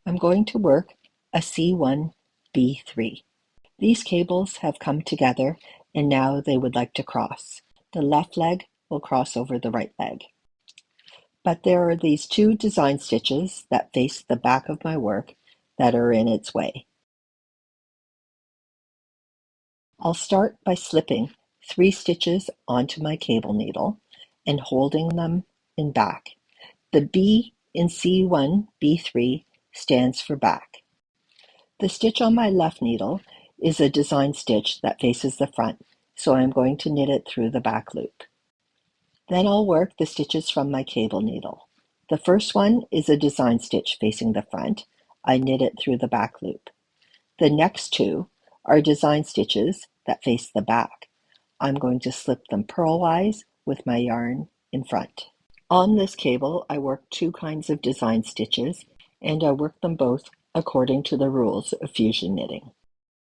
I'm going to work a C1B3. These cables have come together and now they would like to cross. The left leg will cross over the right leg. But there are these two design stitches that face the back of my work that are in its way. I'll start by slipping 3 stitches onto my cable needle and holding them in back. The B in C1B3 stands for back. The stitch on my left needle is a design stitch that faces the front, so I'm going to knit it through the back loop. Then I'll work the stitches from my cable needle. The first one is a design stitch facing the front. I knit it through the back loop. The next 2 are design stitches that face the back. I'm going to slip them purlwise with my yarn in front. On this cable, I work 2 kinds of design stitches, and I work them both according to the rules of fusion knitting.